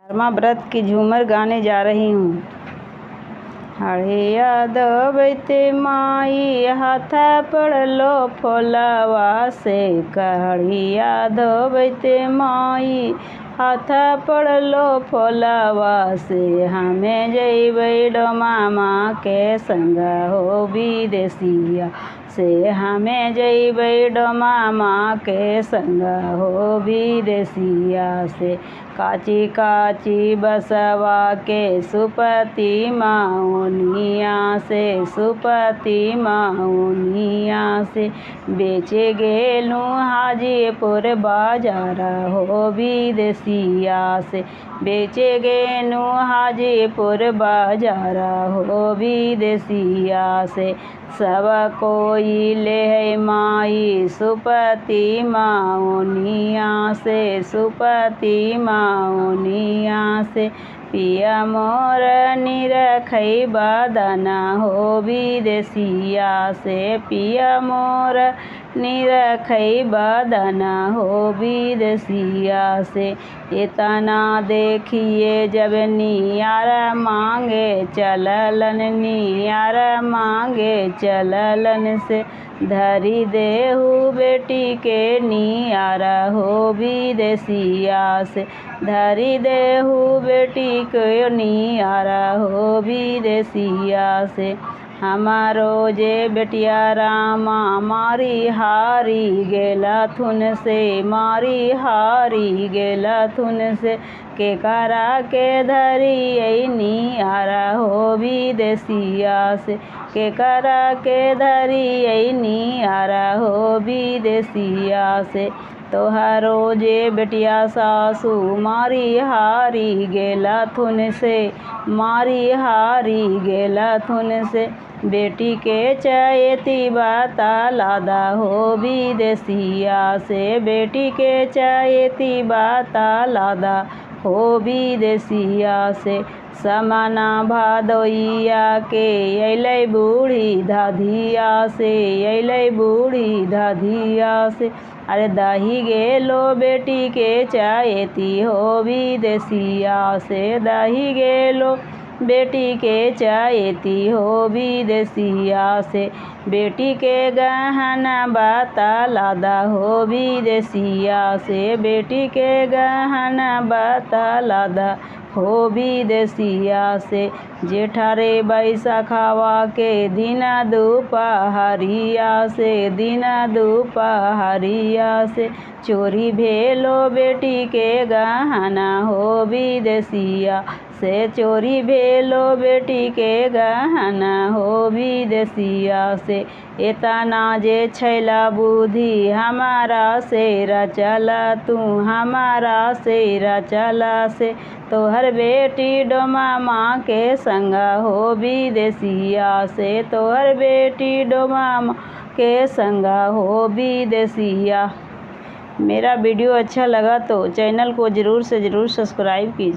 धर्मा व्रत की झूमर गाने जा रही हूँ। हड़िया दबैते माई हाथ पड़लो फोलवा से, कड़िया दबैते माई हाथ पड़लो फोलवा से। हमें जइबै मामा के संग हो विदेशिया से, हमें जइबै मामा के संग हो विदेशिया से। काची काची बसवा के सुपति माउनिया से, सुपति माउनिया से। बेचे गेलू हाजीपुर बाजार हो विदेशिया से, बेचे गेलू हाजीपुर बाजार हो विदेशिया से। सब कोई ले माई सुपति माउनिया से, सुपति माउनिया से। पिया मोर निरखै बदना हो विदेशिया से, पिया मोर निरखै बदना हो विदेशिया से। इतना देखिए जब नियार मांगे चललन, नियार मांगे चललन से। धरी देहु बेटी के नियार हो विदेशिया से, धरी देहु बेटी के नियार हो विदेशिया से। हमारो जे बेटिया रामा मारी हारी गेलथुन से, मारी हारी गेलथुन से। के करा के धरी नियार हो विदेशिया से, के करा के धरी नियार हो विदेशिया से। तोहरो जे बेटिया सासू मारी हारी गेलथुन से, मारी हारी गेलथुन से। बेटी के चैती बाता लादा हो विदेशिया से, बेटी के चैती बाता लादा हो विदेशिया से। समना भादोइया के अलै बूढ़ी धाधिया से, अलै बूढ़ी धाधिया से। अरे दही गेलो बेटी के चैती हो विदेशिया से, दही गेलो बेटी के चैती हो विदेशिया से। बेटी के गहना बाता लादा हो विदेशिया से, बेटी के गहना बाता लादा हो विदेशिया से। जेठारे बैसाखवा के दिन दोपहरिया से, दिन दोपहरिया से। चोरी भेलो बेटी के गहना हो विदेशिया से, चोरी भेलो बेटी के गहना हो विदेशिया से। इतना जे छैला बुद्धि हमारा से रचल तू, हमारा से रचल से। तोहर बेटी डोमा माँ के संग हो विदेशिया से, तोहर बेटी डोमा माँ के संग हो विदेशिया। मेरा वीडियो अच्छा लगा तो चैनल को ज़रूर से ज़रूर सब्सक्राइब कीजिए।